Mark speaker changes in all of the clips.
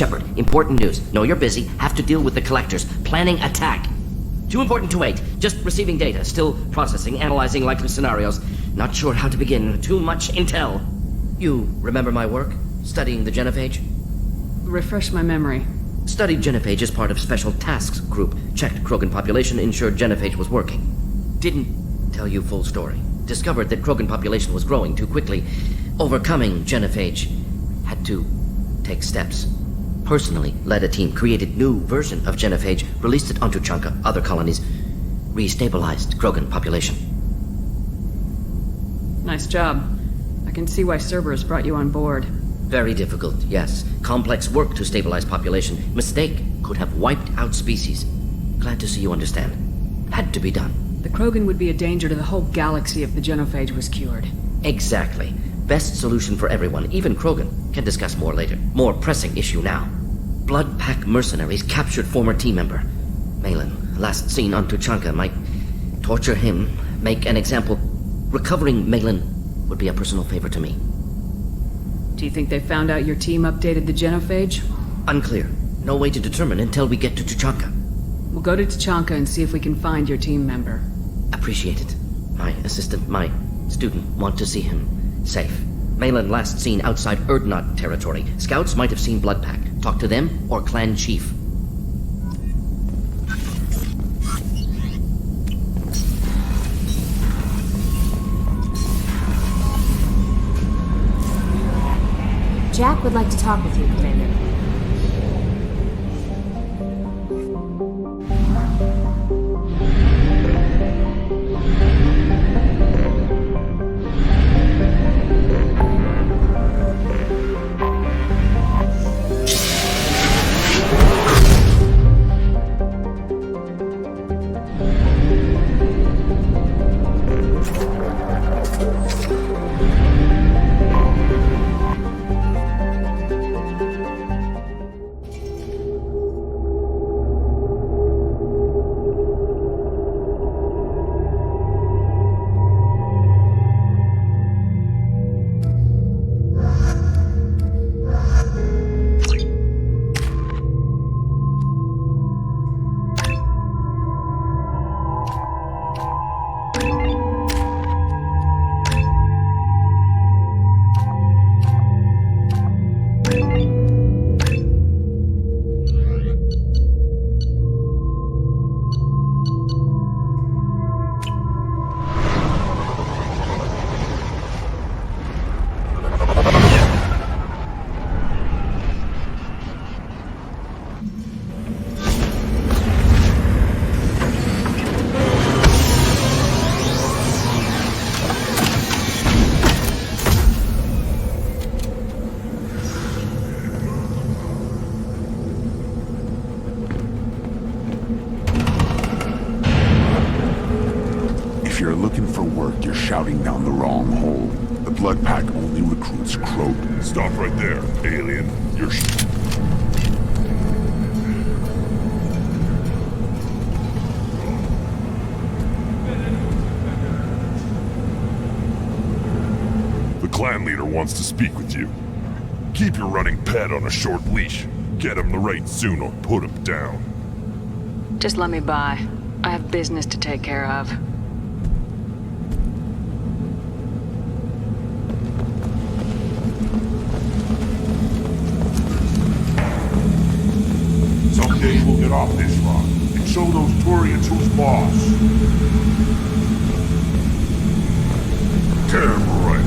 Speaker 1: Shepard, important news. Know you're busy. Have to deal with the collectors. Planning attack. Too important to wait. Just receiving data. Still processing, analyzing likely scenarios. Not sure how to begin. Too much intel. You remember my work? Studying the genophage?
Speaker 2: Refresh my memory.
Speaker 1: Studied genophage as part of Special Tasks Group. Checked Krogan population, ensured genophage was working. Didn't tell you full story. Discovered that Krogan population was growing too quickly. Overcoming genophage. Had to take steps. Personally led a team, created new version of genophage, released it onto Chanka, other colonies, restabilized Krogan population.
Speaker 2: Nice job. I can see why Cerberus brought you on board.
Speaker 1: Very difficult, yes. Complex work to stabilize population. Mistake could have wiped out species. Glad to see you understand. Had to be done.
Speaker 2: The Krogan would be a danger to the whole galaxy if the genophage was cured.
Speaker 1: Exactly. Best solution for everyone, even Krogan. Can discuss more later. More pressing issue now. Blood Pack mercenaries captured former team member. Malin, last seen on Tuchanka, might torture him, make an example. Recovering Malin would be a personal favor to me.
Speaker 2: Do you think they found out your team updated the genophage?
Speaker 1: Unclear. No way to determine until we get to Tuchanka.
Speaker 2: We'll go to Tuchanka and see if we can find your team member.
Speaker 1: Appreciate it. My assistant, my student, want to see him safe. Malin last seen outside Erdnot territory. Scouts might have seen Bloodpack. Talk to them or clan chief.
Speaker 3: Jack would like to talk with you, Commander.
Speaker 4: Shouting down the wrong hole. The Blood Pack only recruits Krogan.
Speaker 5: Stop right there, alien. You're The clan leader wants to speak with you. Keep your running pet on a short leash. Get him the right soon or put him down.
Speaker 2: Just let me by. I have business to take care of.
Speaker 5: Someday we'll get off this rock and show those Turians who's boss. Tear them right.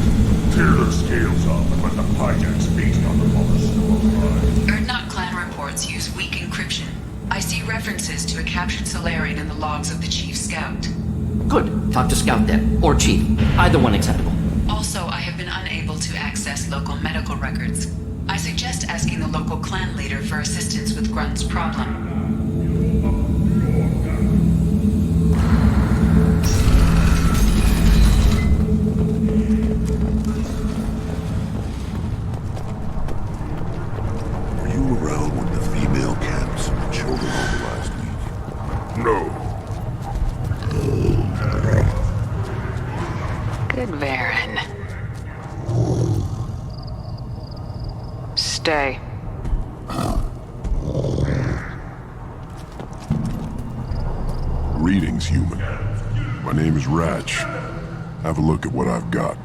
Speaker 5: Tear their scales off and let the Pyjax feast on them while they're still alive.
Speaker 6: Erdnot clan reports use weak encryption. I see references to a captured Solarian in the logs of the Chief Scout.
Speaker 1: Good. Talk to Scout then. Or Chief. Either one acceptable.
Speaker 6: Also, I have been unable to access local medical records. I suggest asking the local clan leader for assistance with Grunt's problem.
Speaker 4: Were you around when the female camps and the children over last week?
Speaker 5: No.
Speaker 2: Good Varen. Stay.
Speaker 4: things human. My name is Ratch. Have a look at what I've got.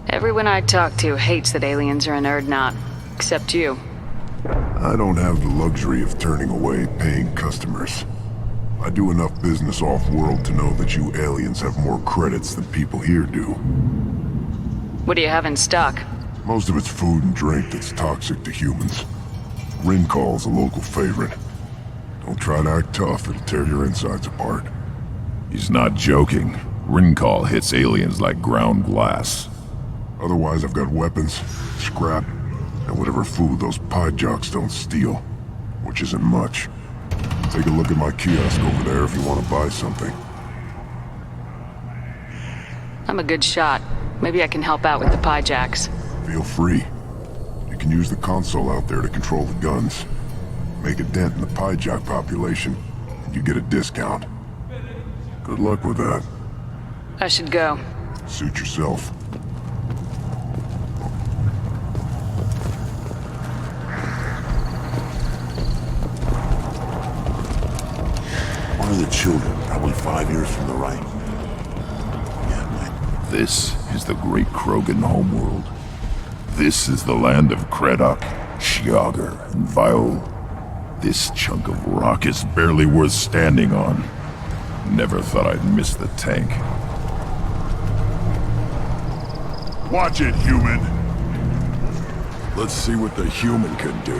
Speaker 2: Everyone I talk to hates that aliens are a nerd knot. Except you.
Speaker 4: I don't have the luxury of turning away paying customers. I do enough business off-world to know that you aliens have more credits than people here do.
Speaker 2: What do you have in stock?
Speaker 4: Most of it's food and drink that's toxic to humans. Ringcall's a local favorite. Don't try to act tough, it'll tear your insides apart.
Speaker 7: He's not joking. Ringcall hits aliens like ground glass.
Speaker 4: Otherwise, I've got weapons, scrap, and whatever food those pie jocks don't steal. Which isn't much. Take a look at my kiosk over there if you want to buy something.
Speaker 2: I'm a good shot. Maybe I can help out with the pie jacks.
Speaker 4: Feel free. You can use the console out there to control the guns. Make a dent in the pie jock population, and you get a discount. Good luck with that.
Speaker 2: I should go.
Speaker 4: Suit yourself. One of the children, probably 5 years from the right. Yeah,
Speaker 7: This is the great Krogan homeworld. This is the land of Kredok, Shiagar, and Viol. This chunk of rock is barely worth standing on. Never thought I'd miss the tank.
Speaker 4: watch it, human! Let's see what the human can do.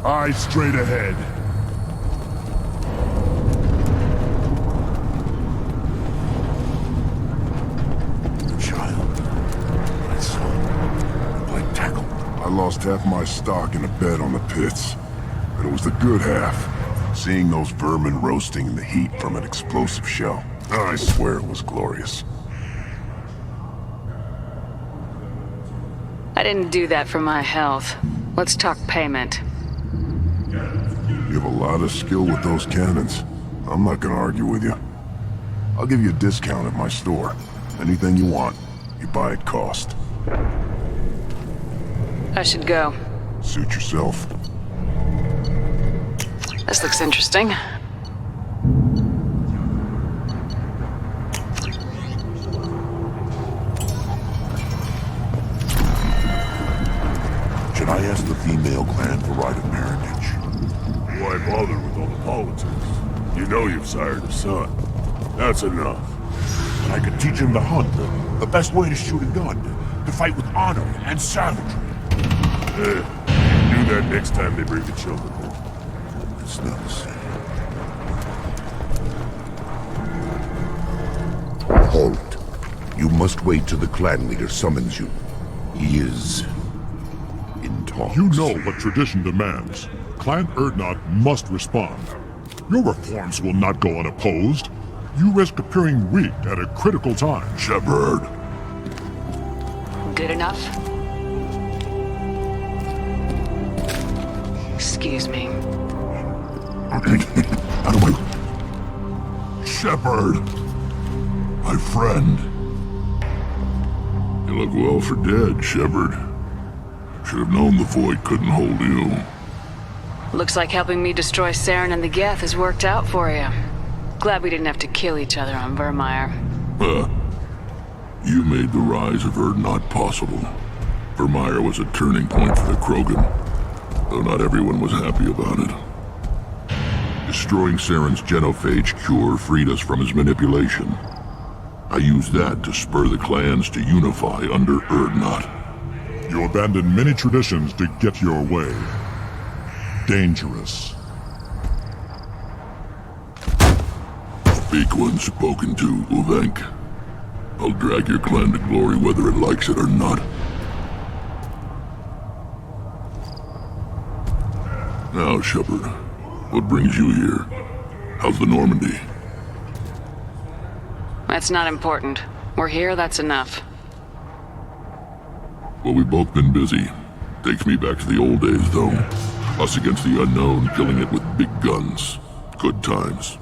Speaker 4: Eyes straight ahead. The child. My son. Like tackle. I lost half my stock in a bet on the pits. But it was the good half. Seeing those vermin roasting in the heat from an explosive shell. I swear it was glorious.
Speaker 2: I didn't do that for my health. Let's talk payment.
Speaker 4: You have a lot of skill with those cannons. I'm not gonna argue with you. I'll give you a discount at my store. Anything you want, you buy at cost.
Speaker 2: I should go.
Speaker 4: Suit yourself.
Speaker 2: This looks interesting.
Speaker 4: Should I ask the female clan for right of parentage?
Speaker 5: Why bother with all the politics? You know you've sired a son. That's enough.
Speaker 8: I could teach him to hunt, the best way to shoot a gun, to fight with honor and savagery.
Speaker 5: Do that next time they bring the children home.
Speaker 4: It's not the same.
Speaker 9: Halt. You must wait till the clan leader summons you. He is in talks.
Speaker 10: You know what tradition demands. Clan Urdnot must respond. Your reforms will not go unopposed. You risk appearing weak at a critical time.
Speaker 4: Shepherd.
Speaker 2: Good enough? Excuse me.
Speaker 4: How do I... Shepherd. My friend. You look well for dead, Shepherd. Should have known the void couldn't hold you.
Speaker 2: Looks like helping me destroy Saren and the Geth has worked out for you. Glad we didn't have to kill each other on Vermeer.
Speaker 4: You made the rise of Urdnot possible. Vermeer was a turning point for the Krogan, though not everyone was happy about it. Destroying Saren's genophage cure freed us from his manipulation. I used that to spur the clans to unify under Urdnot.
Speaker 10: You abandoned many traditions to get your way. Dangerous.
Speaker 4: Speak when spoken to, Uvenk. I'll drag your clan to glory whether it likes it or not. Now, Shepherd, what brings you here? How's the Normandy?
Speaker 2: That's not important. We're here, that's enough.
Speaker 4: Well, we've both been busy. Takes me back to the old days, though. Us against the unknown, killing it with big guns. Good times.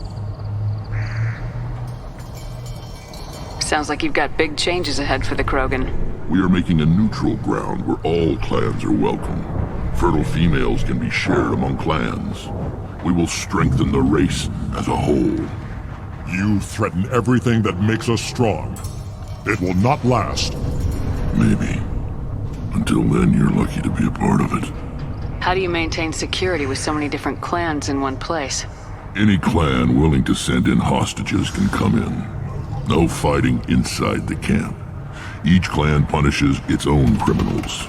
Speaker 2: Sounds like you've got big changes ahead for the Krogan.
Speaker 4: We are making a neutral ground where all clans are welcome. Fertile females can be shared among clans. We will strengthen the race as a whole.
Speaker 10: You threaten everything that makes us strong. It will not last.
Speaker 4: Maybe. Until then, you're lucky to be a part of it.
Speaker 2: How do you maintain security with so many different clans in one place?
Speaker 4: Any clan willing to send in hostages can come in. No fighting inside the camp. Each clan punishes its own criminals.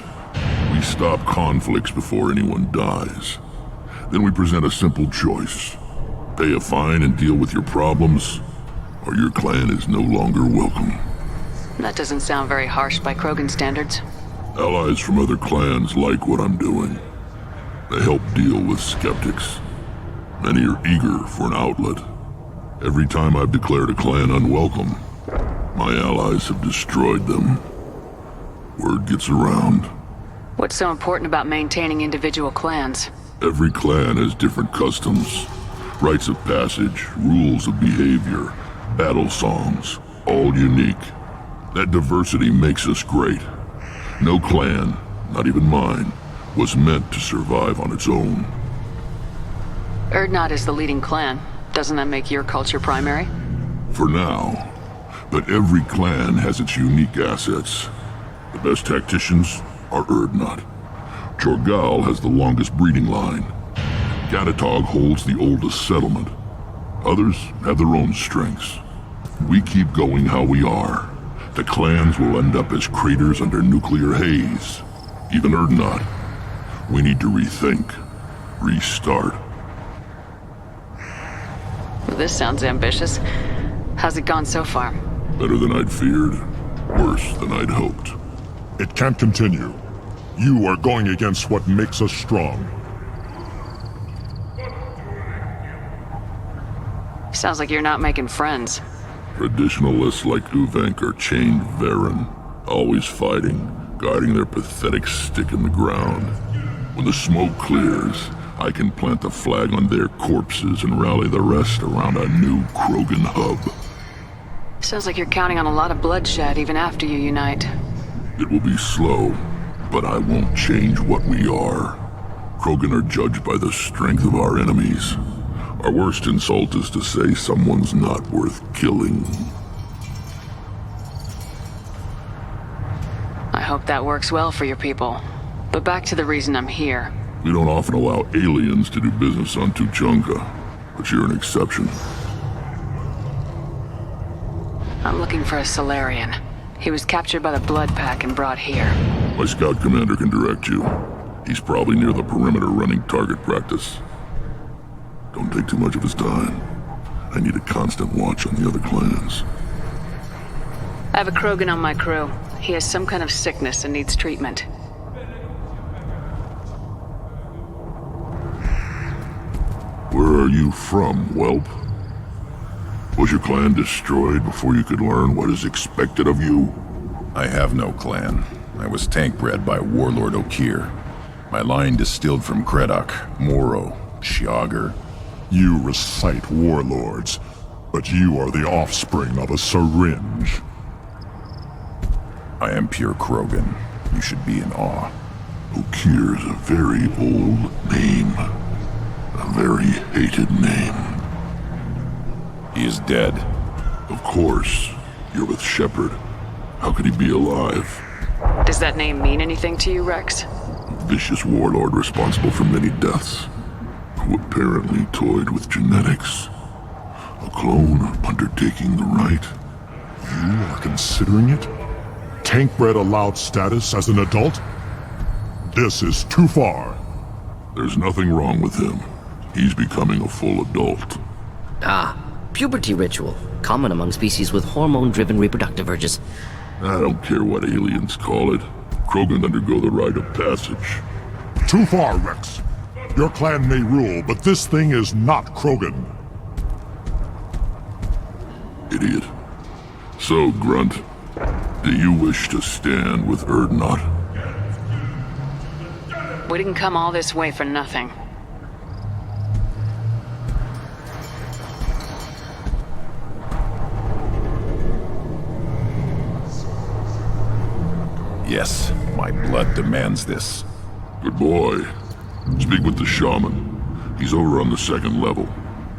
Speaker 4: We stop conflicts before anyone dies. Then we present a simple choice. Pay a fine and deal with your problems, or your clan is no longer welcome.
Speaker 2: That doesn't sound very harsh by Krogan standards.
Speaker 4: Allies from other clans like what I'm doing. They help deal with skeptics. Many are eager for an outlet. Every time I've declared a clan unwelcome, my allies have destroyed them. Word gets around.
Speaker 2: What's so important about maintaining individual clans?
Speaker 4: Every clan has different customs, rites of passage, rules of behavior, battle songs, all unique. That diversity makes us great. No clan, not even mine, was meant to survive on its own.
Speaker 2: Urdnot is the leading clan. Doesn't that make your culture primary?
Speaker 4: For now. But every clan has its unique assets. The best tacticians are Urdnot. Chorgal has the longest breeding line. Gatatog holds the oldest settlement. Others have their own strengths. We keep going how we are. The clans will end up as craters under nuclear haze. Even Urdnot. We need to rethink. Restart.
Speaker 2: This sounds ambitious. How's it gone so far?
Speaker 4: Better than I'd feared. Worse than I'd hoped.
Speaker 10: It can't continue. You are going against what makes us strong.
Speaker 2: Sounds like you're not making friends.
Speaker 4: Traditionalists like Uvenk are chained Varen, always fighting, guarding their pathetic stick in the ground. When the smoke clears,
Speaker 7: I can plant a flag on their corpses and rally the rest around a new Krogan hub.
Speaker 2: Sounds like you're counting on a lot of bloodshed even after you unite.
Speaker 7: It will be slow, but I won't change what we are. Krogan are judged by the strength of our enemies. Our worst insult is to say someone's not worth killing.
Speaker 2: I hope that works well for your people. But back to the reason I'm here.
Speaker 7: We don't often allow aliens to do business on Tuchanka, but you're an exception.
Speaker 2: I'm looking for a Solarian. He was captured by the Blood Pack and brought here.
Speaker 7: My scout commander can direct you. He's probably near the perimeter running target practice. Don't take too much of his time. I need a constant watch on the other clans.
Speaker 2: I have a Krogan on my crew. He has some kind of sickness and needs treatment.
Speaker 7: Where are you from, whelp? Was your clan destroyed before you could learn what is expected of you?
Speaker 11: I have no clan. I was tank bred by Warlord Okir. My line distilled from Kredok, Moro, Shiagar.
Speaker 10: You recite warlords, but you are the offspring of a syringe.
Speaker 11: I am pure Krogan. You should be in awe.
Speaker 7: Okir is a very old name. A very hated name.
Speaker 11: He is dead.
Speaker 7: Of course. You're with Shepard. How could he be alive?
Speaker 2: Does that name mean anything to you, Rex?
Speaker 7: A vicious warlord responsible for many deaths, who apparently toyed with genetics. A clone undertaking the rite.
Speaker 10: You are considering it? Tank-bred allowed status as an adult? This is too far.
Speaker 7: There's nothing wrong with him. He's becoming a full adult.
Speaker 1: Ah, puberty ritual. Common among species with hormone-driven reproductive urges.
Speaker 7: I don't care what aliens call it. Krogan undergo the rite of passage.
Speaker 10: Too far, Rex. Your clan may rule, but this thing is not Krogan.
Speaker 7: Idiot. So, Grunt, do you wish to stand with Urdnot?
Speaker 2: We didn't come all this way for nothing.
Speaker 11: Yes, my blood demands this.
Speaker 7: Good boy. Speak with the shaman. He's over on the second level.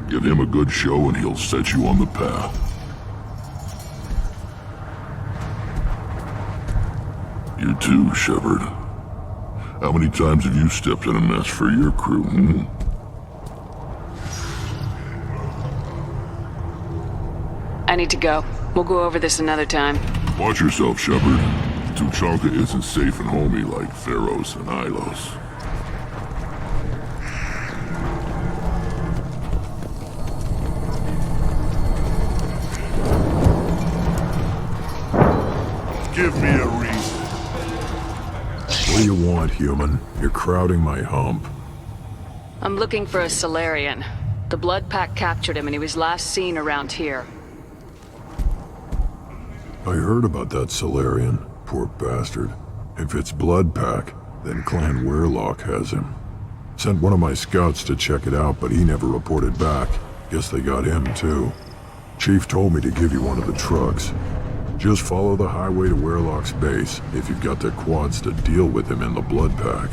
Speaker 7: Give him a good show and he'll set you on the path. You too, Shepard. How many times have you stepped in a mess for your crew,
Speaker 2: I need to go. We'll go over this another time.
Speaker 7: Watch yourself, Shepard. Tuchanka isn't safe and homey like Pharos and Ilos.
Speaker 8: Give me a reason.
Speaker 10: What do you want, human? You're crowding my hump.
Speaker 2: I'm looking for a Solarian. The Blood Pack captured him and he was last seen around here.
Speaker 10: I heard about that Solarian. Poor bastard. If it's Blood Pack, then Clan Weirlock has him. Sent one of my scouts to check it out, but he never reported back. Guess they got him, too. Chief told me to give you one of the trucks. Just follow the highway to Weirlock's base if you've got the quads to deal with him in the Blood Pack.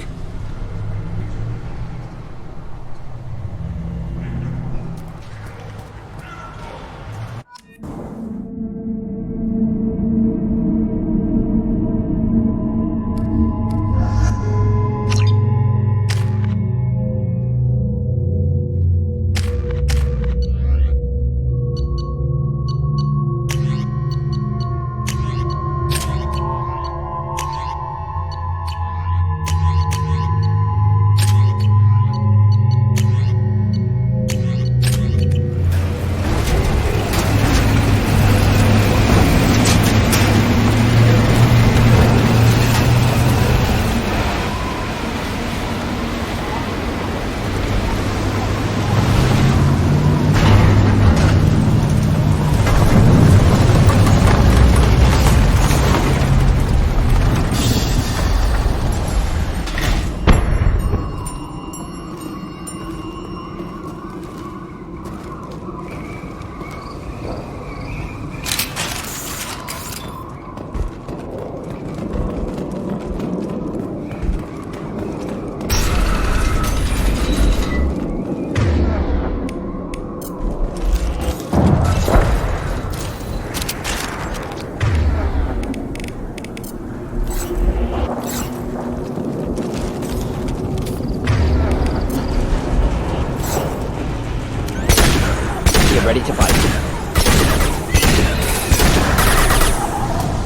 Speaker 1: ready to fight.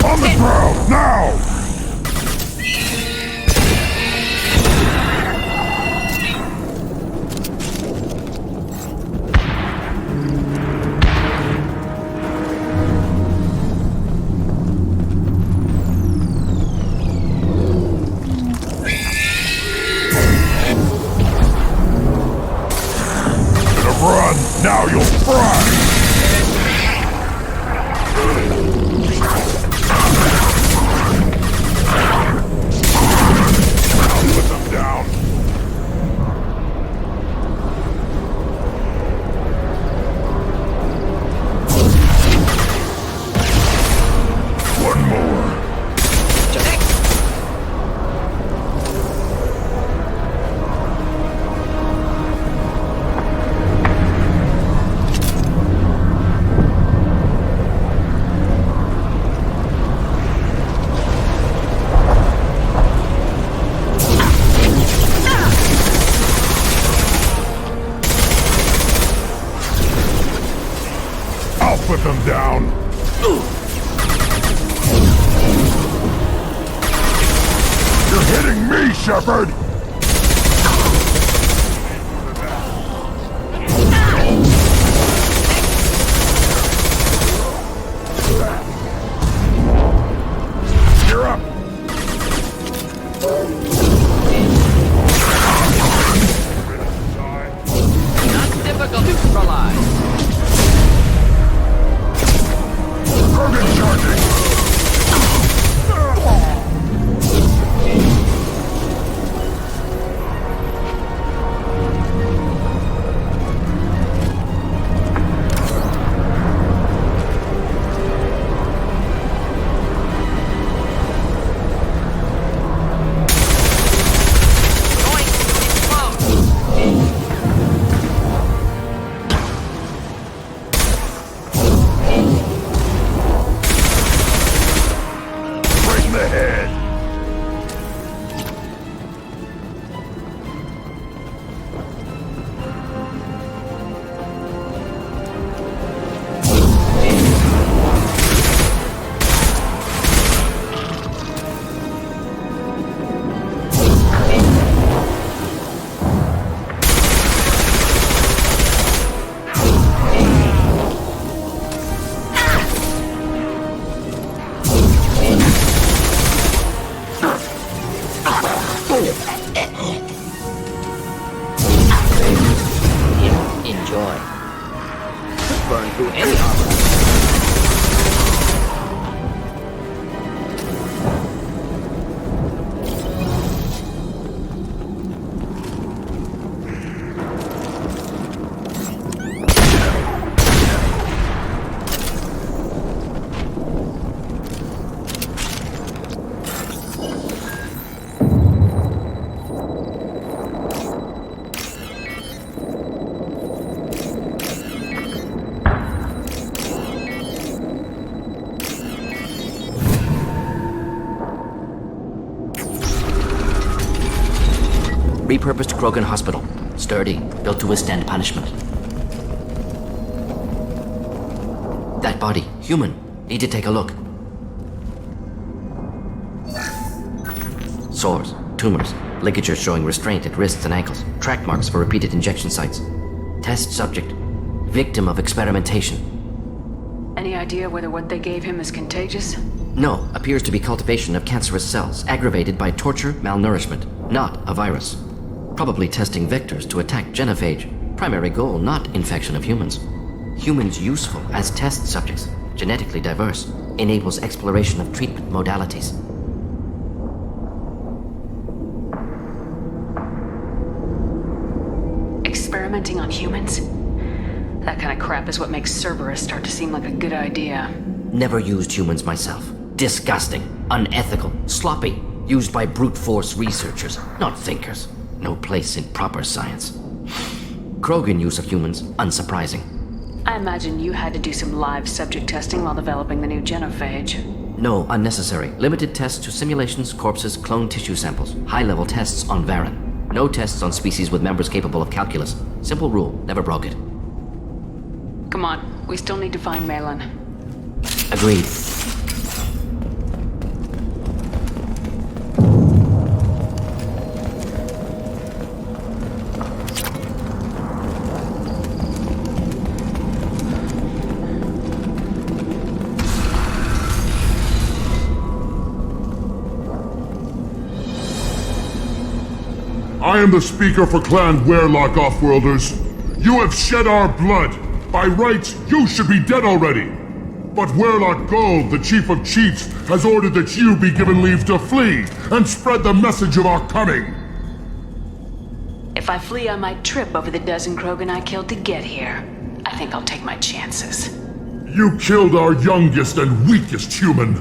Speaker 8: On the ground, now! Run! Now you'll fry! I'll put them down. One more. Put them down. You're hitting me, Shepard! You're up.
Speaker 1: Not difficult to neutralize.
Speaker 8: Krogan charging!
Speaker 1: Enjoy. Burn through any armor. Repurposed Krogan hospital. Sturdy, built to withstand punishment. That body, human. Need to take a look. Sores, tumors, ligatures showing restraint at wrists and ankles, track marks for repeated injection sites. Test subject, victim of experimentation.
Speaker 2: Any idea whether what they gave him is contagious?
Speaker 1: No, appears to be cultivation of cancerous cells, aggravated by torture, malnourishment, not a virus. Probably testing vectors to attack genophage. Primary goal, not infection of humans. Humans useful as test subjects, genetically diverse, enables exploration of treatment modalities.
Speaker 2: Experimenting on humans? That kind of crap is what makes Cerberus start to seem like a good idea.
Speaker 1: Never used humans myself. Disgusting, unethical, sloppy, used by brute force researchers, not thinkers. No place in proper science. Krogan use of humans, unsurprising.
Speaker 2: I imagine you had to do some live subject testing while developing the new genophage.
Speaker 1: No, unnecessary. Limited tests to simulations, corpses, cloned tissue samples. High-level tests on Varen. No tests on species with members capable of calculus. Simple rule, never broke it.
Speaker 2: Come on, we still need to find Malin.
Speaker 1: Agreed.
Speaker 4: I am the speaker for Clan Werelock, Offworlders. You have shed our blood. By rights, you should be dead already. But Werelock Gold, the Chief of Chiefs, has ordered that you be given leave to flee and spread the message of our coming.
Speaker 2: If I flee, I might trip over the dozen Krogan I killed to get here. I think I'll take my chances.
Speaker 4: You killed our youngest and weakest human.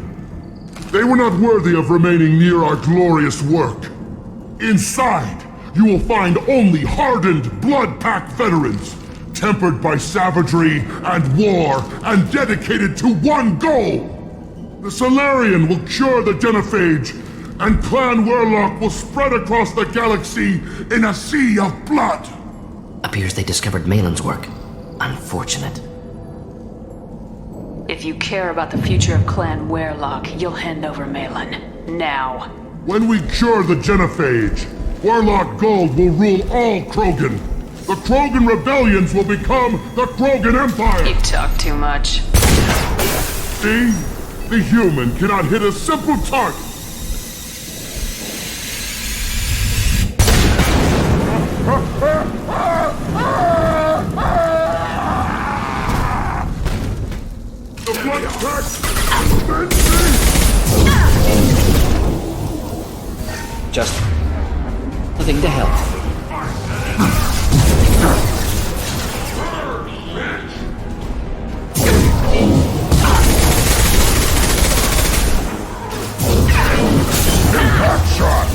Speaker 4: They were not worthy of remaining near our glorious work. Inside, you will find only hardened, blood-packed veterans, tempered by savagery and war, and dedicated to one goal! The Solarian will cure the genophage, and Clan Werelock will spread across the galaxy in a sea of blood!
Speaker 1: Appears they discovered Malin's work. Unfortunate.
Speaker 2: If you care about the future of Clan Werelock, you'll hand over Malin. Now.
Speaker 4: When we cure the genophage, Werelock Gold will rule all Krogan. The Krogan rebellions will become the Krogan Empire!
Speaker 2: You talk too much.
Speaker 4: See? The human cannot hit a simple target! The blood pack!
Speaker 1: Just nothing to help.
Speaker 4: Impact shot!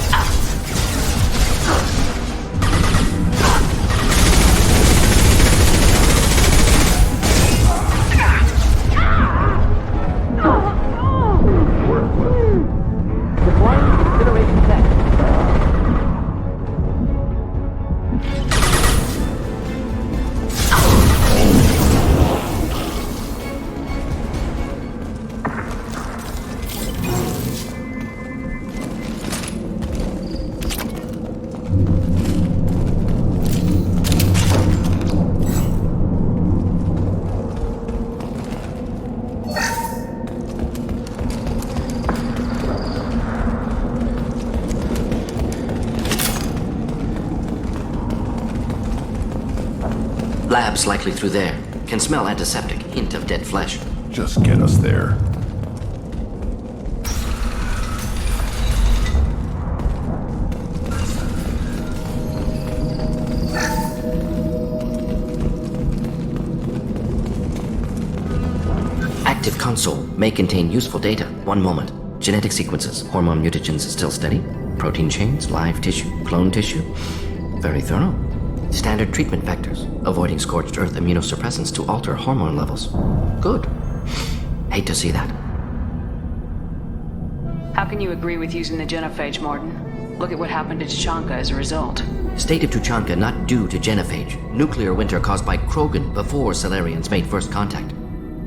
Speaker 1: Labs likely through there. Can smell antiseptic, hint of dead flesh.
Speaker 11: Just get us there.
Speaker 1: Active console may contain useful data. One moment. Genetic sequences, hormone mutagens still steady. Protein chains, live tissue, clone tissue. Very thorough. Standard treatment vectors, avoiding scorched earth immunosuppressants to alter hormone levels. Good. Hate to see that.
Speaker 2: How can you agree with using the genophage, Mordin? Look at what happened to Tuchanka as a result.
Speaker 1: State of Tuchanka not due to genophage. Nuclear winter caused by Krogan before Solarians made first contact.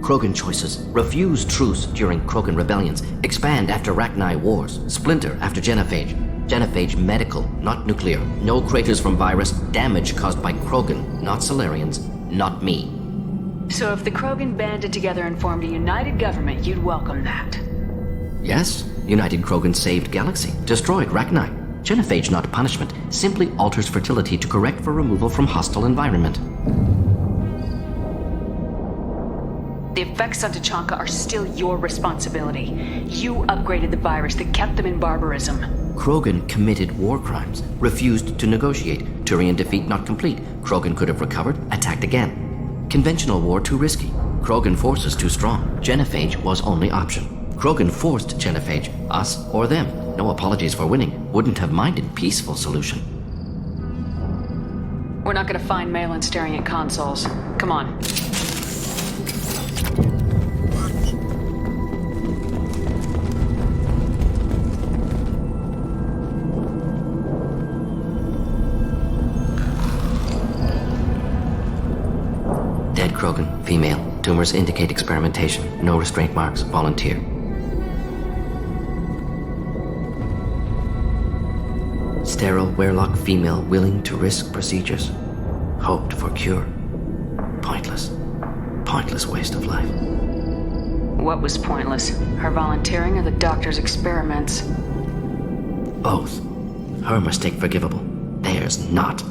Speaker 1: Krogan choices. Refuse truce during Krogan rebellions. Expand after Rachni wars. Splinter after genophage. Genophage medical, not nuclear. No craters from virus. Damage caused by Krogan, not Solarians, not me.
Speaker 2: So if the Krogan banded together and formed a united government, you'd welcome that?
Speaker 1: Yes. United Krogan saved Galaxy. Destroyed Rachni. Genophage, not punishment, simply alters fertility to correct for removal from hostile environment.
Speaker 2: The effects on Tuchanka are still your responsibility. You upgraded the virus that kept them in barbarism.
Speaker 1: Krogan committed war crimes, refused to negotiate. Turian defeat not complete. Krogan could have recovered, attacked again. Conventional war too risky. Krogan forces too strong. Genophage was only option. Krogan forced genophage, us or them. No apologies for winning. Wouldn't have minded peaceful solution.
Speaker 2: We're not gonna find Malin staring at consoles. Come on.
Speaker 1: Krogan, female. Tumors indicate experimentation. No restraint marks. Volunteer. Sterile Werelock female willing to risk procedures. Hoped for cure. Pointless. Pointless waste of life.
Speaker 2: What was pointless? Her volunteering or the doctor's experiments?
Speaker 1: Both. Her mistake forgivable. Theirs not.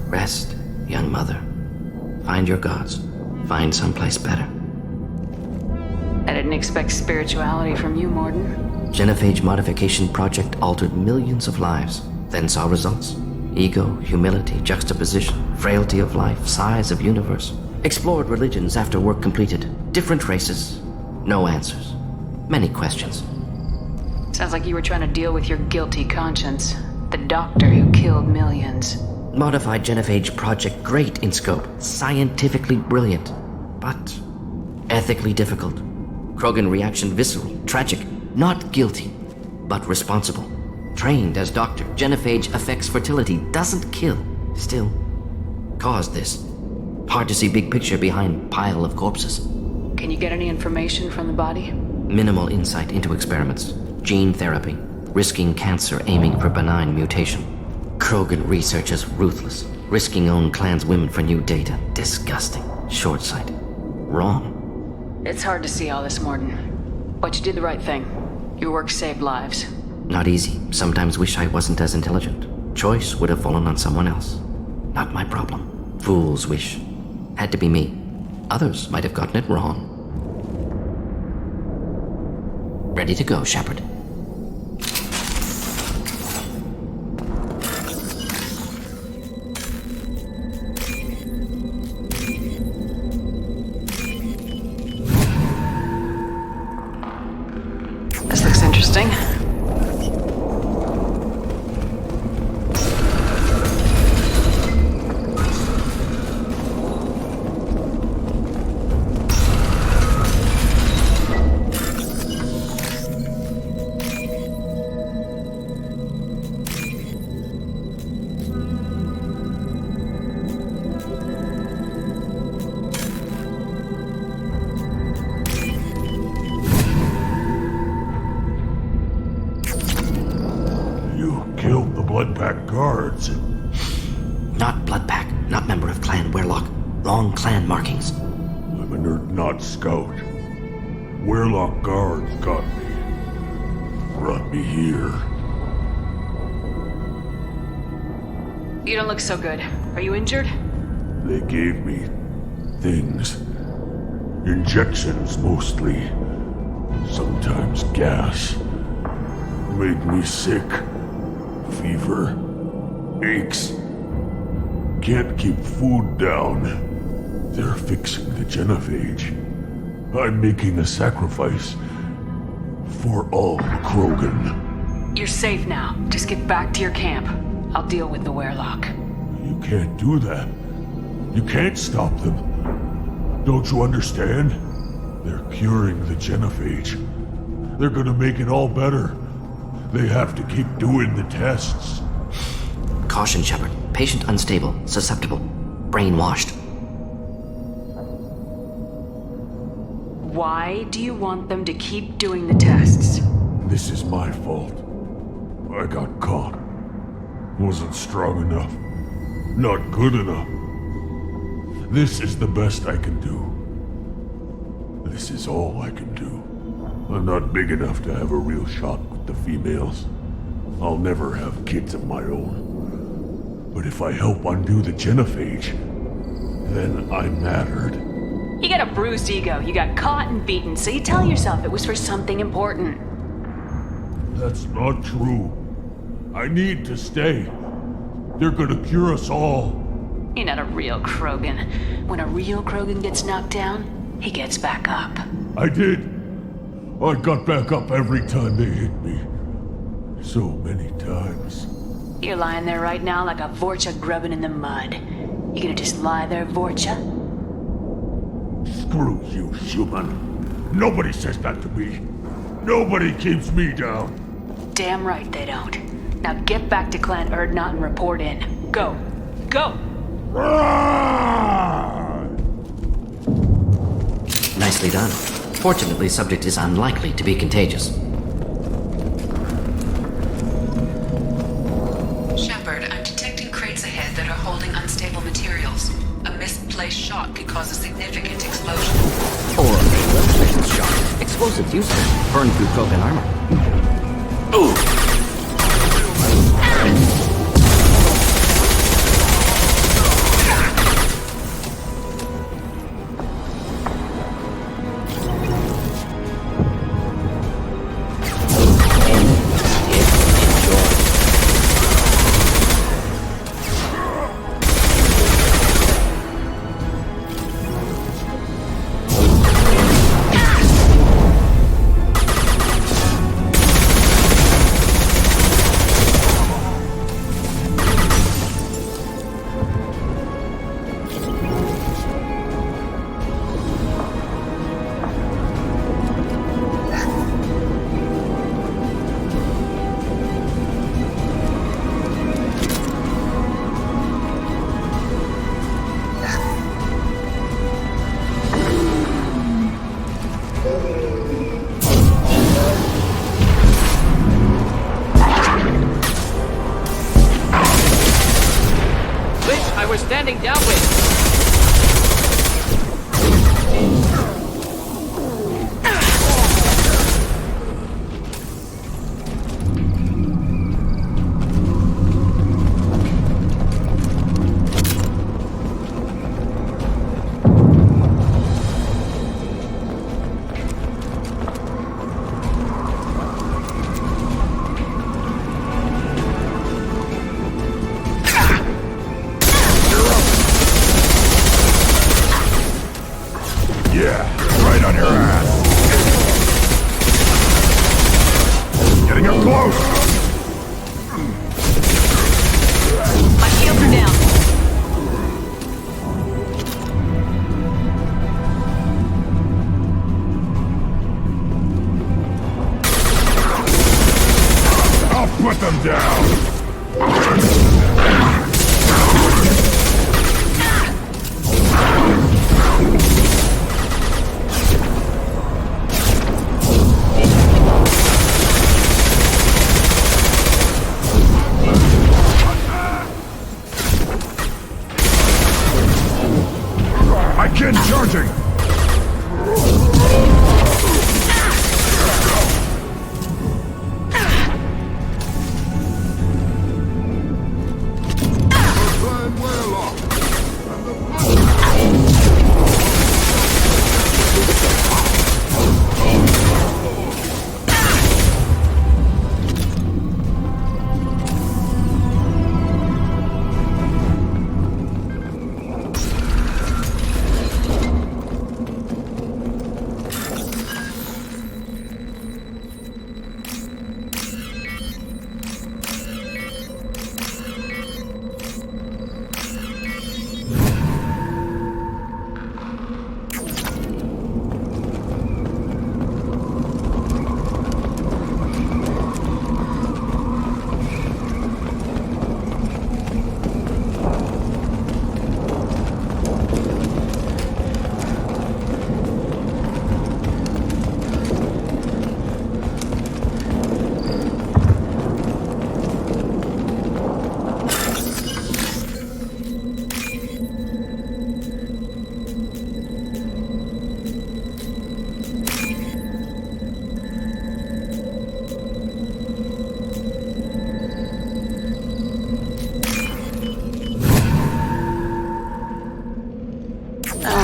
Speaker 1: Rest, young mother. Find your gods. Find someplace better.
Speaker 2: I didn't expect spirituality from you, Mordin.
Speaker 1: Genophage modification project altered millions of lives, then saw results. Ego, humility, juxtaposition, frailty of life, size of universe. Explored religions after work completed. Different races. No answers. Many questions.
Speaker 2: Sounds like you were trying to deal with your guilty conscience. The doctor who killed millions.
Speaker 1: Modified genophage project great in scope. Scientifically brilliant. But ethically difficult. Krogan reaction visceral, tragic. Not guilty, but responsible. Trained as doctor, genophage affects fertility, doesn't kill. Still, caused this. Hard to see big picture behind pile of corpses.
Speaker 2: Can you get any information from the body?
Speaker 1: Minimal insight into experiments. Gene therapy. Risking cancer, aiming for benign mutation. Krogan researchers ruthless. Risking own clan's women for new data. Disgusting. Short sight. Wrong.
Speaker 2: It's hard to see all this, Mordin. But you did the right thing. Your work saved lives.
Speaker 1: Not easy. Sometimes wish I wasn't as intelligent. Choice would have fallen on someone else. Not my problem. Fool's wish. Had to be me. Others might have gotten it wrong. Ready to go, Shepard.
Speaker 2: This looks interesting.
Speaker 8: Bloodpack guards.
Speaker 1: Not Bloodpack, not member of Clan Werelock. Wrong clan markings.
Speaker 8: I'm a nerd, not scout. Werelock guards got me. Brought me here.
Speaker 2: You don't look so good. Are you injured?
Speaker 8: They gave me things. Injections mostly. Sometimes gas. Made me sick. Fever. Aches. Can't keep food down. They're fixing the genophage. I'm making a sacrifice. For all Krogan.
Speaker 2: You're safe now. Just get back to your camp. I'll deal with the Werelock.
Speaker 8: You can't do that. You can't stop them. Don't you understand? They're curing the genophage. They're gonna make it all better. They have to keep doing the tests.
Speaker 1: Caution, Shepard. Patient unstable, susceptible, brainwashed.
Speaker 2: Why do you want them to keep doing the tests?
Speaker 8: This is my fault. I got caught. Wasn't strong enough. Not good enough. This is the best I can do. This is all I can do. I'm not big enough to have a real shot with the females. I'll never have kids of my own. But if I help undo the genophage, then I mattered.
Speaker 2: You got a bruised ego. You got caught and beaten, so you tell yourself it was for something important.
Speaker 8: That's not true. I need to stay. They're gonna cure us all.
Speaker 2: You're not a real Krogan. When a real Krogan gets knocked down, he gets back up.
Speaker 8: I did. I got back up every time they hit me. So many times.
Speaker 2: You're lying there right now like a Vorcha grubbing in the mud. You gonna just lie there, Vorcha?
Speaker 8: Screw you, human. Nobody says that to me. Nobody keeps me down.
Speaker 2: Damn right they don't. Now get back to Clan Urdnot and report in. Go.
Speaker 12: Go!
Speaker 1: Nicely done. Fortunately, subject is unlikely to be contagious.
Speaker 6: Shepard, I'm detecting crates ahead that are holding unstable materials. A misplaced shot could cause a significant explosion.
Speaker 1: Or a well-placed shot. Explosives useful. Burn through Krogan armor. Ooh!
Speaker 12: Standing downwind.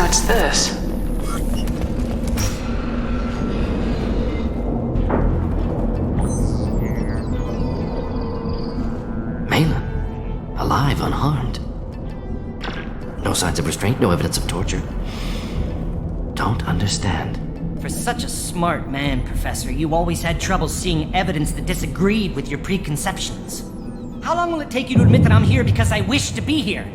Speaker 2: What's this?
Speaker 1: Malin. Alive, unharmed. No signs of restraint, no evidence of torture. Don't understand.
Speaker 12: For such a smart man, Professor, you always had trouble seeing evidence that disagreed with your preconceptions. How long will it take you to admit that I'm here because I wish to be here?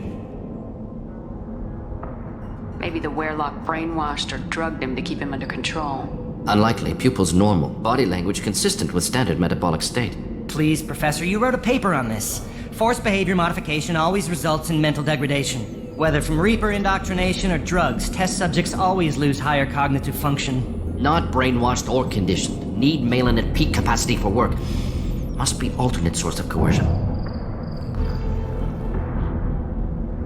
Speaker 2: Maybe the Werelock brainwashed or drugged him to keep him under control.
Speaker 1: Unlikely. Pupil's normal. Body language consistent with standard metabolic state.
Speaker 12: Please, Professor, you wrote a paper on this. Forced behavior modification always results in mental degradation. Whether from Reaper indoctrination or drugs, test subjects always lose higher cognitive function.
Speaker 1: Not brainwashed or conditioned. Need Malin at peak capacity for work. Must be alternate source of coercion.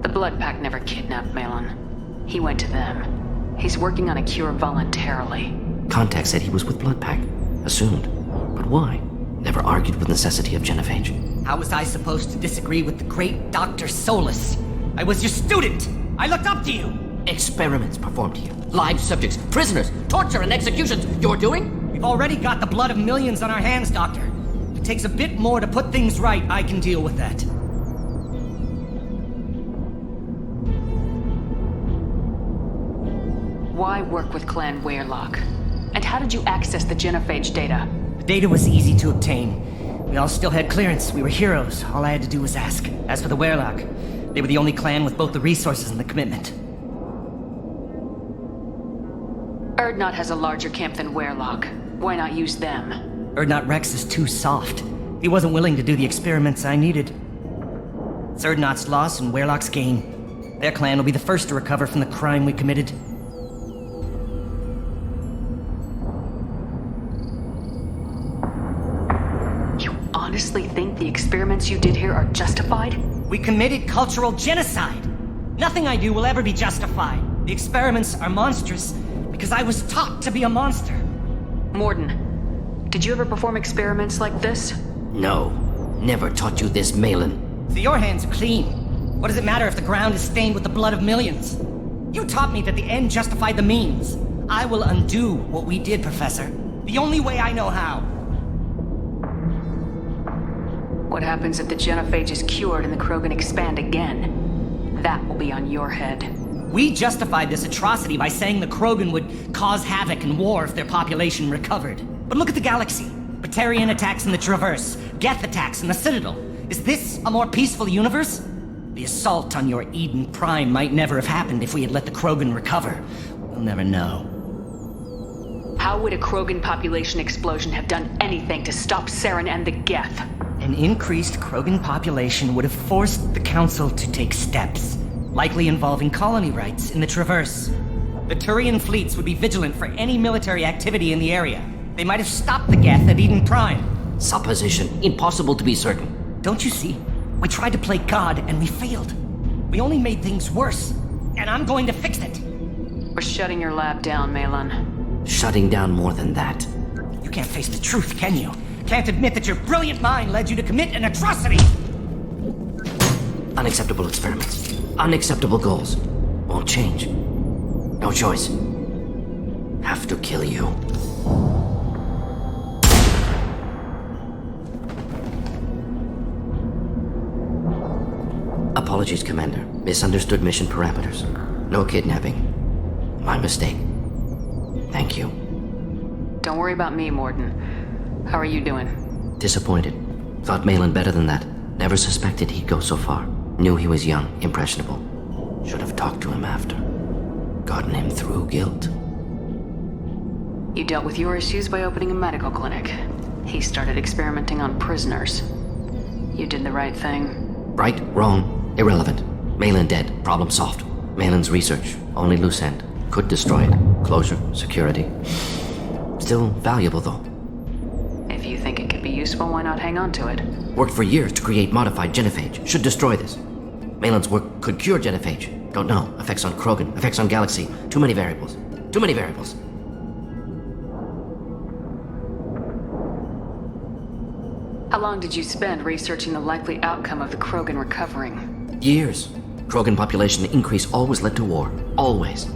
Speaker 2: The Blood Pack never kidnapped Malin. He went to them. He's working on a cure voluntarily.
Speaker 1: Contact said he was with Blood Pack. Assumed. But why? Never argued with necessity of genophage.
Speaker 12: How was I supposed to disagree with the great Dr. Solus? I was your student! I looked up to you!
Speaker 1: Experiments performed here. Live subjects, prisoners, torture and executions. You're doing?
Speaker 12: We've already got the blood of millions on our hands, Doctor. If it takes a bit more to put things right, I can deal with that.
Speaker 2: Why work with Clan Weirlock? And how did you access the genophage data?
Speaker 12: The data was easy to obtain. We all still had clearance. We were heroes. All I had to do was ask. As for the Weirlock, they were the only clan with both the resources and the commitment.
Speaker 2: Urdnot has a larger camp than Weirlock. Why not use them?
Speaker 12: Urdnot Rex is too soft. He wasn't willing to do the experiments I needed. It's Urdnot's loss and Weirlock's gain. Their clan will be the first to recover from the crime we committed.
Speaker 2: You honestly think the experiments you did here are justified?
Speaker 12: We committed cultural genocide. Nothing I do will ever be justified. The experiments are monstrous because I was taught to be a monster.
Speaker 2: Mordin, did you ever perform experiments like this?
Speaker 1: No. Never taught you this, Malin.
Speaker 12: So your hands are clean. What does it matter if the ground is stained with the blood of millions? You taught me that the end justified the means. I will undo what we did, Professor. The only way I know how.
Speaker 2: What happens if the genophage is cured and the Krogan expand again? That will be on your head.
Speaker 12: We justified this atrocity by saying the Krogan would cause havoc and war if their population recovered. But look at the galaxy. Batarian attacks in the Traverse, Geth attacks in the Citadel. Is this a more peaceful universe? The assault on your Eden Prime might never have happened if we had let the Krogan recover. We'll never know.
Speaker 2: How would a Krogan population explosion have done anything to stop Saren and the Geth?
Speaker 12: An increased Krogan population would have forced the Council to take steps, likely involving colony rights in the Traverse. The Turian fleets would be vigilant for any military activity in the area. They might have stopped the Geth at Eden Prime.
Speaker 1: Supposition. Impossible to be certain.
Speaker 12: Don't you see? We tried to play God and we failed. We only made things worse, and I'm going to fix it.
Speaker 2: We're shutting your lab down, Malin.
Speaker 1: Shutting down more than that.
Speaker 12: You can't face the truth, can you? Can't admit that your brilliant mind led you to commit an atrocity!
Speaker 1: Unacceptable experiments. Unacceptable goals. Won't change. No choice. Have to kill you. Apologies, Commander. Misunderstood mission parameters. No kidnapping. My mistake. Thank you.
Speaker 2: Don't worry about me, Mordin. How are you doing?
Speaker 1: Disappointed. Thought Malin better than that. Never suspected he'd go so far. Knew he was young, impressionable. Should have talked to him after. Gotten him through guilt.
Speaker 2: You dealt with your issues by opening a medical clinic. He started experimenting on prisoners. You did the right thing.
Speaker 1: Right, wrong, irrelevant. Malin dead, problem solved. Malin's research, only loose end. Could destroy it. Closure, security. Still valuable, though.
Speaker 2: If you think it could be useful, why not hang on to it?
Speaker 1: Worked for years to create modified genophage. Should destroy this. Malin's work could cure genophage. Don't know. Effects on Krogan, effects on Galaxy. Too many variables. Too many variables.
Speaker 2: How long did you spend researching the likely outcome of the Krogan recovering?
Speaker 1: Years. Krogan population increase always led to war. Always.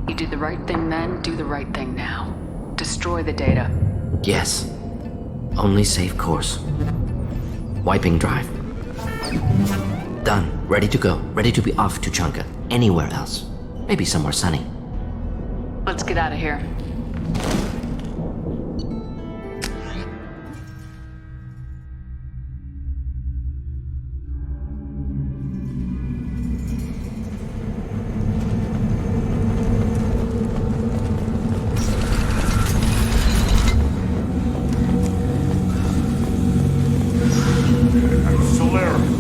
Speaker 2: You did the right thing then, do the right thing now. Destroy the data.
Speaker 1: Yes. Only safe course. Wiping drive. Done. Ready to go. Ready to be off to Chunka. Anywhere else. Maybe somewhere sunny.
Speaker 2: Let's get out of here.
Speaker 8: Solera.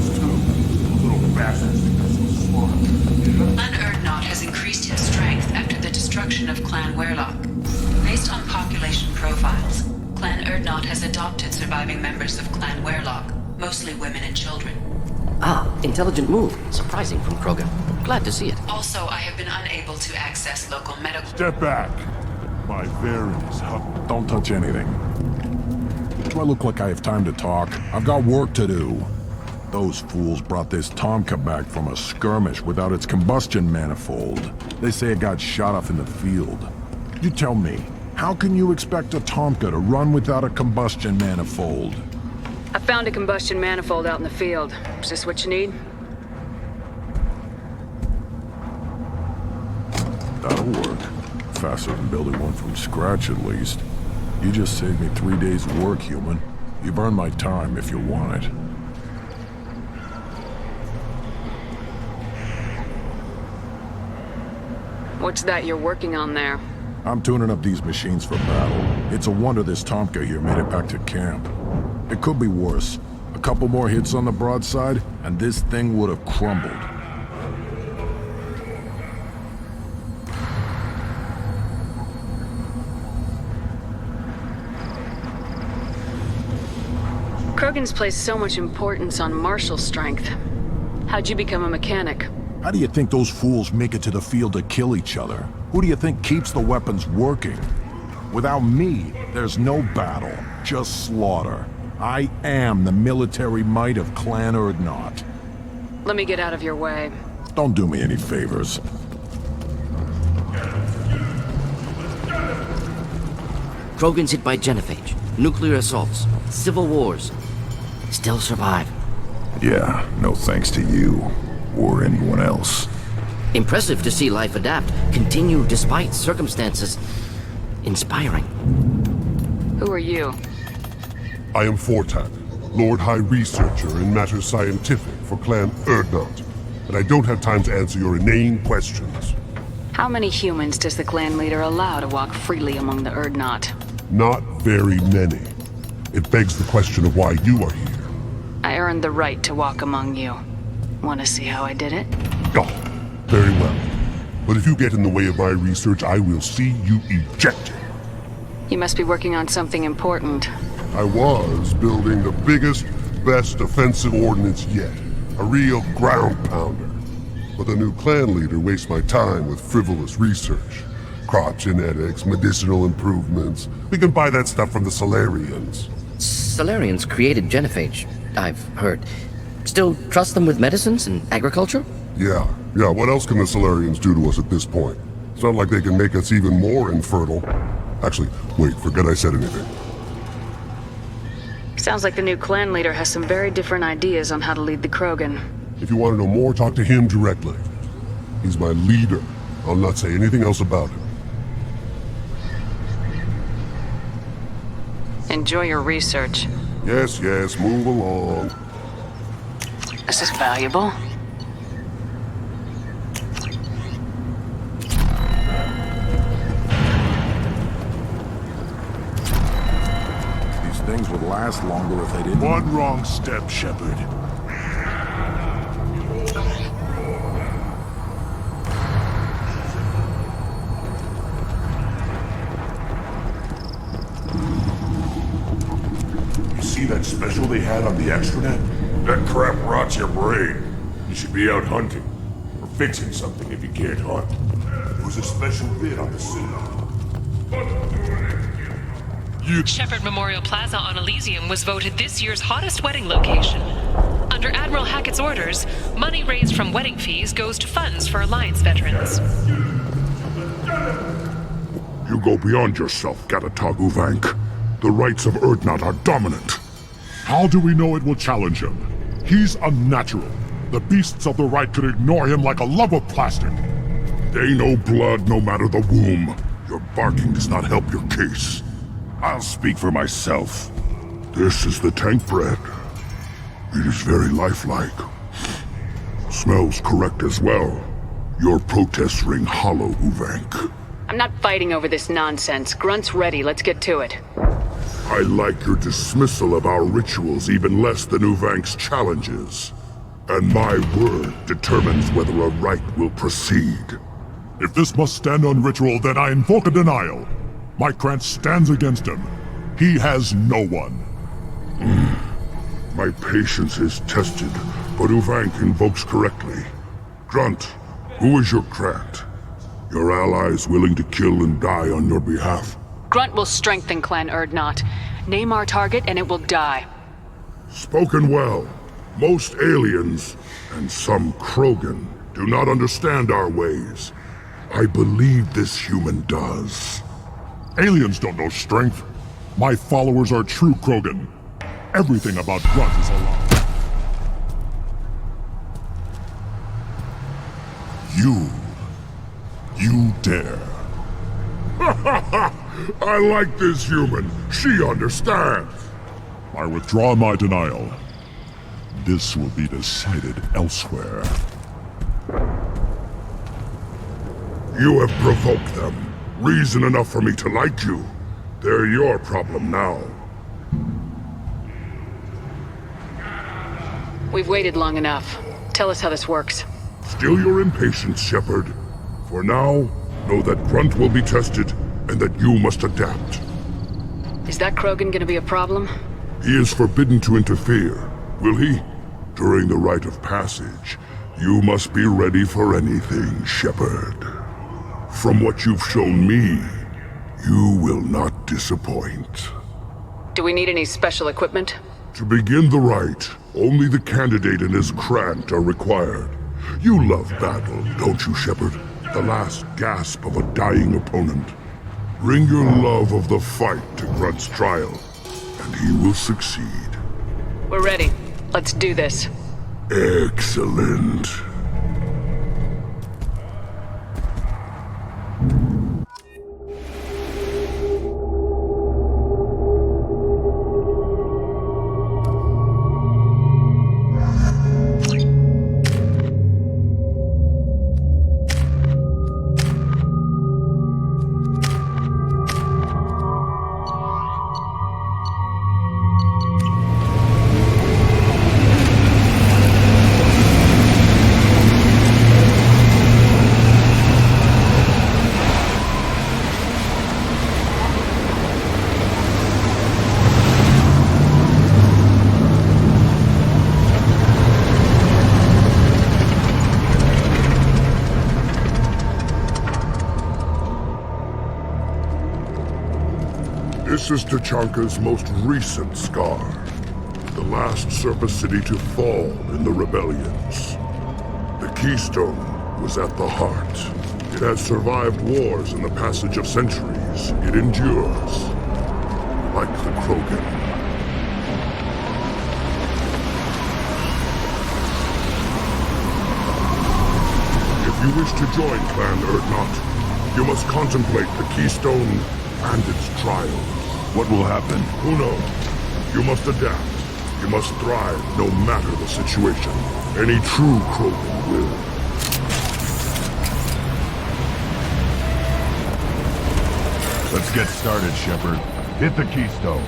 Speaker 6: adopted surviving members of Clan Werelock, mostly women and children.
Speaker 1: Ah, intelligent move. Surprising from Krogan. Glad to see it.
Speaker 6: Also, I have been unable to access local medical...
Speaker 10: Step back. My Varys, don't touch anything. Do I look like I have time to talk? I've got work to do. Those fools brought this Tomka back from a skirmish without its combustion manifold. They say it got shot off in the field. You tell me, how can you expect a Tomka to run without a combustion manifold?
Speaker 2: I found a combustion manifold out in the field. Is this what you need?
Speaker 10: That'll work. Faster than building one from scratch, at least. You just saved me 3 days' work, human. You've earned my time if you want it.
Speaker 2: What's that you're working on there?
Speaker 10: I'm tuning up these machines for battle. It's a wonder this Tomka here made it back to camp. It could be worse. A couple more hits on the broadside, and this thing would have crumbled.
Speaker 2: Krogan's placed so much importance on martial strength. How'd you become a mechanic?
Speaker 10: How do you think those fools make it to the field to kill each other? Who do you think keeps the weapons working? Without me, there's no battle, just slaughter. I am the military might of Clan Urdnot.
Speaker 2: Let me get out of your way.
Speaker 10: Don't do me any favors.
Speaker 1: Krogan's hit by genophage, nuclear assaults, civil wars. Still survive.
Speaker 11: Yeah, no thanks to you. Or anyone else.
Speaker 1: Impressive to see life adapt, continue despite circumstances. Inspiring.
Speaker 2: Who are you?
Speaker 5: I am Fortak, Lord High Researcher in matters scientific for Clan Urdnot, and I don't have time to answer your inane questions.
Speaker 2: How many humans does the clan leader allow to walk freely among the Urdnot?
Speaker 5: Not very many. It begs the question of why you are here.
Speaker 2: I earned the right to walk among you. Want to see how I did it?
Speaker 5: Oh, very well. But if you get in the way of my research, I will see you ejected.
Speaker 2: You must be working on something important.
Speaker 5: I was building the biggest, best offensive ordnance yet. A real ground pounder. But the new clan leader wastes my time with frivolous research. Crop genetics, medicinal improvements. We can buy that stuff from the Solarians.
Speaker 1: Solarians created genophage, I've heard. Still trust them with medicines and agriculture?
Speaker 5: Yeah. What else can the Solarians do to us at this point? It's not like they can make us even more infertile. Actually, wait, forget I said anything.
Speaker 2: Sounds like the new clan leader has some very different ideas on how to lead the Krogan.
Speaker 5: If you want to know more, talk to him directly. He's my leader. I'll not say anything else about him.
Speaker 2: Enjoy your research.
Speaker 5: Yes, move along.
Speaker 2: This is valuable.
Speaker 10: These things would last longer if they didn't...
Speaker 4: One wrong step, Shepard.
Speaker 9: You see that special they had on the extranet?
Speaker 8: That crap rots your brain. You should be out hunting. Or fixing something if you can't hunt.
Speaker 9: There was a special bid on the cinema.
Speaker 13: Shepherd Memorial Plaza on Elysium was voted this year's hottest wedding location. Under Admiral Hackett's orders, money raised from wedding fees goes to funds for Alliance veterans.
Speaker 9: You go beyond yourself, Gatatog Uvank. The rights of Urdnot are dominant.
Speaker 4: How do we know it will challenge him? He's unnatural. The beasts of the right could ignore him like a lump of plastic.
Speaker 9: They know blood no matter the womb. Your barking does not help your case. I'll speak for myself. This is the tank bread. It is very lifelike. Smells correct as well. Your protests ring hollow, Uvank.
Speaker 2: I'm not fighting over this nonsense. Grunt's ready. Let's get to it.
Speaker 9: I like your dismissal of our rituals even less than Uvank's challenges. And my word determines whether a rite will proceed.
Speaker 4: If this must stand on ritual, then I invoke a denial. My Krant stands against him.
Speaker 9: He has no one. My patience is tested, but Uvank invokes correctly. Grunt, who is your Grant? Your allies willing to kill and die on your behalf?
Speaker 2: Grunt will strengthen Clan Urdnot. Name our target and it will die.
Speaker 9: Spoken well. Most aliens, and some Krogan, do not understand our ways. I believe this human does.
Speaker 5: Aliens don't know strength. My followers are true Krogan. Everything about Grunt is a lie. You dare.
Speaker 9: I like this human. She understands.
Speaker 5: I withdraw my denial. This will be decided elsewhere.
Speaker 9: You have provoked them. Reason enough for me to like you. They're your problem now.
Speaker 2: We've waited long enough. Tell us how this works.
Speaker 9: Still your impatience, Shepard. For now, know that Grunt will be tested, and that you must adapt.
Speaker 2: Is that Krogan gonna be a problem?
Speaker 9: He is forbidden to interfere, will he? During the rite of passage, you must be ready for anything, Shepard. From what you've shown me, you will not disappoint.
Speaker 2: Do we need any special equipment?
Speaker 9: To begin the rite, only the candidate and his Grant are required. You love battle, don't you, Shepard? The last gasp of a dying opponent. Bring your love of the fight to Grunt's trial, and he will succeed.
Speaker 2: We're ready. Let's do this.
Speaker 9: Excellent. This is Tachanka's most recent scar. The last surface city to fall in the rebellions. The Keystone was at the heart. It has survived wars and the passage of centuries. It endures. Like the Krogan. If you wish to join Clan Urdnot, you must contemplate the Keystone and its trials.
Speaker 7: What will happen?
Speaker 9: Who knows? You must adapt. You must thrive no matter the situation. Any true Krogan will.
Speaker 7: Let's get started, Shepard. Hit the Keystone.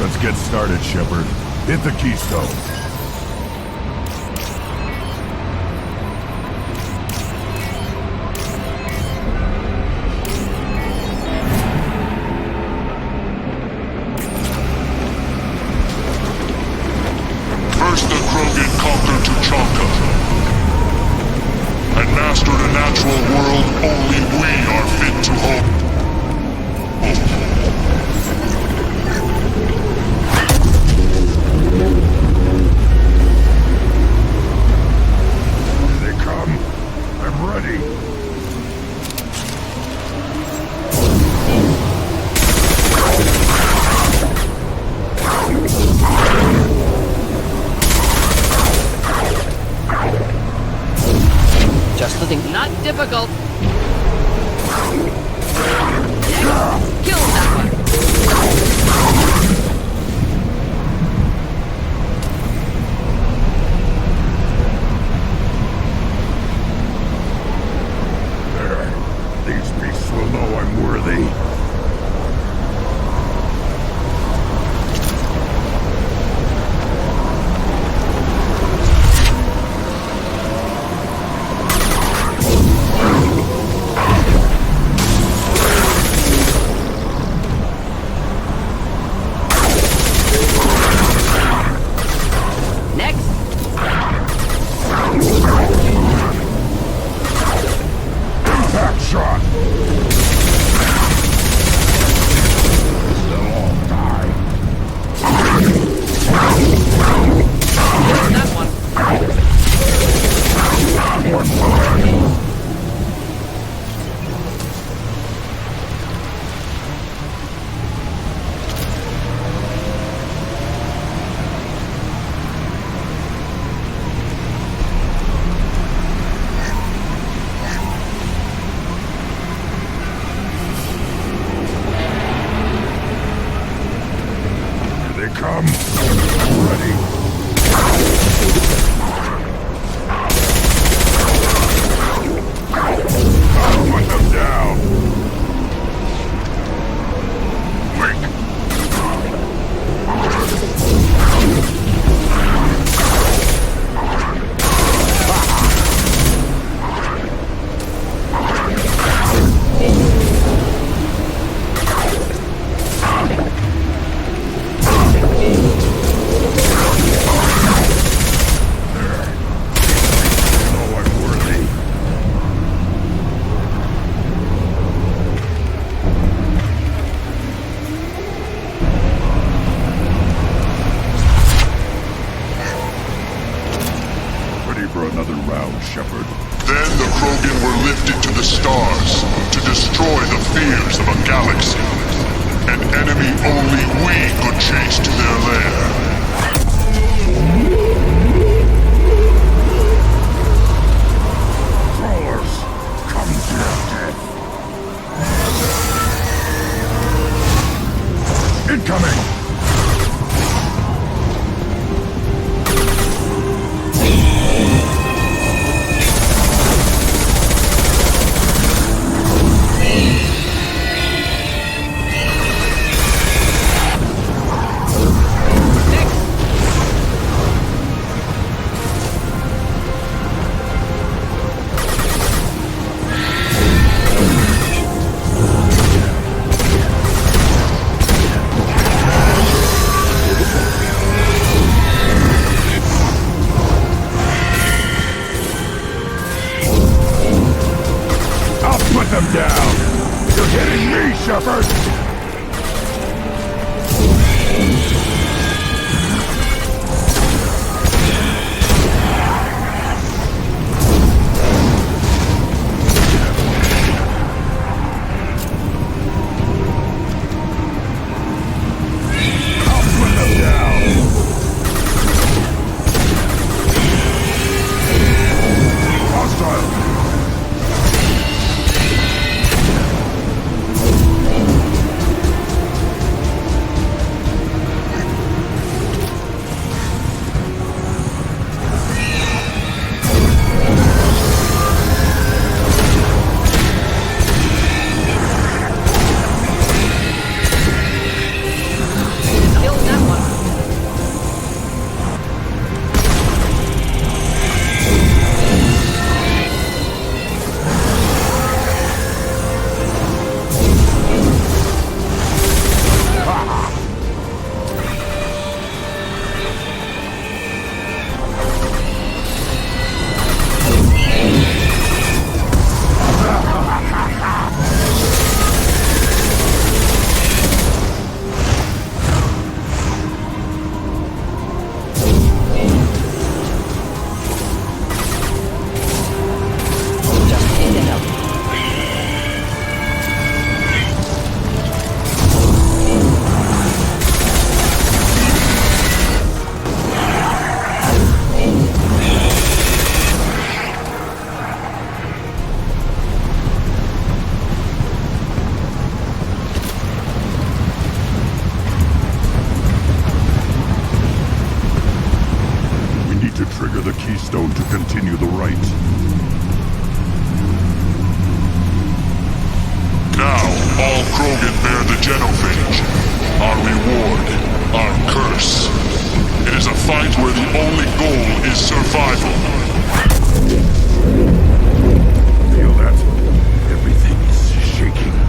Speaker 7: Let's get started, Shepard. Hit the Keystone.
Speaker 9: First the Krogan conquered Tachanka and mastered a natural world only we are fit to hold. Here they come. I'm ready.
Speaker 1: Just the thing. Not difficult. Kill that one.
Speaker 9: There. These beasts will know I'm worthy. come. I'm ready. I'll put them down. Wait. keystone to continue the rite.
Speaker 4: Now, all Krogan bear the genophage. Our reward, our curse. It is a fight where the only goal is survival.
Speaker 9: Feel that? Everything is shaking.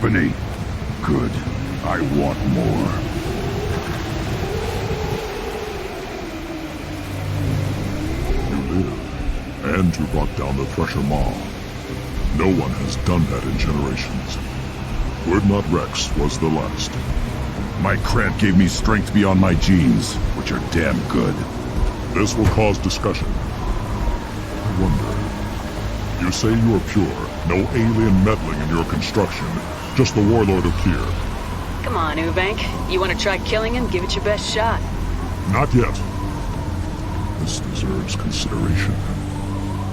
Speaker 7: company. Good. I want more.
Speaker 9: You live, and you brought down the Thresher Maw. No one has done that in generations. Urdnot Rex was the last.
Speaker 7: My Krant gave me strength beyond my genes, which are damn good.
Speaker 9: This will cause discussion. I wonder. You say you are pure, no alien meddling in your construction, just the Warlord Okeer.
Speaker 2: Come on, Uvank. You want to try killing him? Give it your best shot.
Speaker 9: Not yet. This deserves consideration.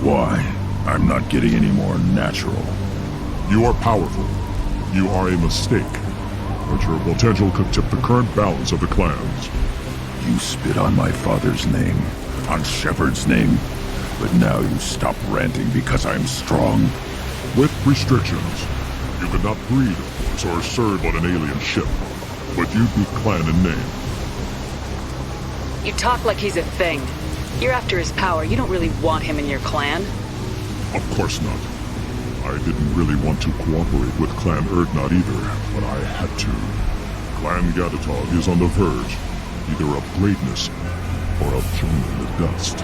Speaker 7: Why? I'm not getting any more natural.
Speaker 9: You are powerful. You are a mistake. But your potential could tip the current balance of the clans.
Speaker 7: You spit on my father's name, on Shepard's name, but now you stop ranting because I'm strong.
Speaker 9: With restrictions. You could not breed, of course, or serve on an alien ship. But you'd be clan in name.
Speaker 2: You talk like he's a thing. You're after his power. You don't really want him in your clan.
Speaker 9: Of course not. I didn't really want to cooperate with Clan Urdnot either, but I had to. Clan Gatatog is on the verge, either of greatness or of joining the dust.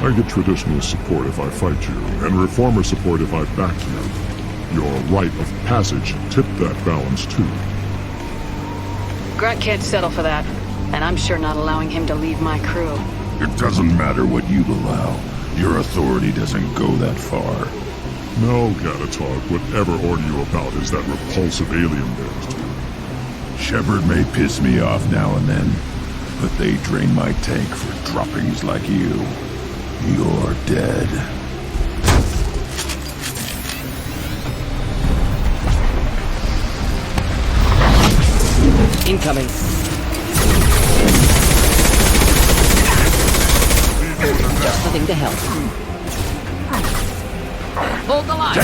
Speaker 9: I get traditional support if I fight you, and reformer support if I back you. Your rite of passage tipped that balance too.
Speaker 2: Grunt can't settle for that, and I'm sure not allowing him to leave my crew.
Speaker 7: It doesn't matter what you'd allow. Your authority doesn't go that far.
Speaker 9: No, Gatatog, whatever order you about is that repulsive alien-based.
Speaker 7: Shepard may piss me off now and then, but they drain my tank for droppings like you. You're dead.
Speaker 1: Incoming. Just the thing to help. Hold the line!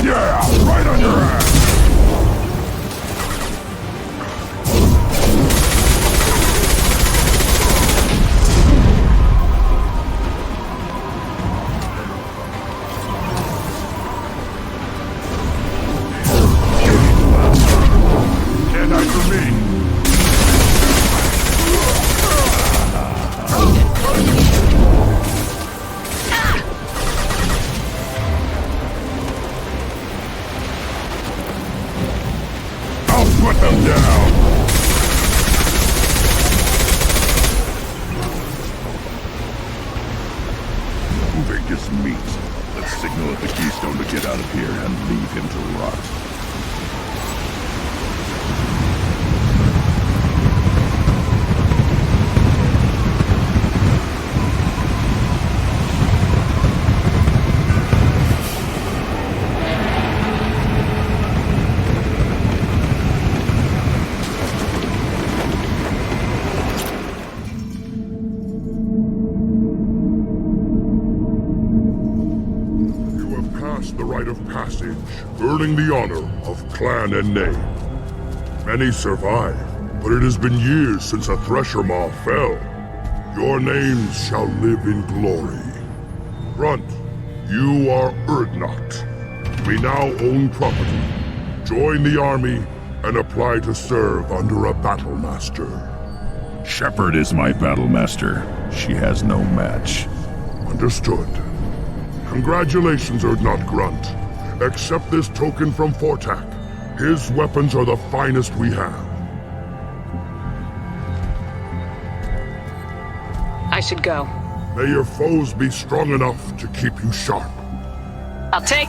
Speaker 7: Yeah, right on your ass! Put them down! Moving is meat. Let's signal at the Keystone to get out of here and leave him to rot.
Speaker 9: The rite of passage, earning the honor of clan and name. Many survive, but it has been years since a Thresher Maw fell. Your names shall live in glory. Grunt, you are Urdnot. We now own property. Join the army and apply to serve under a battle master.
Speaker 7: Shepard is my battle master. She has no match.
Speaker 9: Understood. Congratulations, Urdnot Grunt. Accept this token from Fortak. His weapons are the finest we have.
Speaker 2: I should go.
Speaker 9: May your foes be strong enough to keep you sharp.
Speaker 2: I'll take...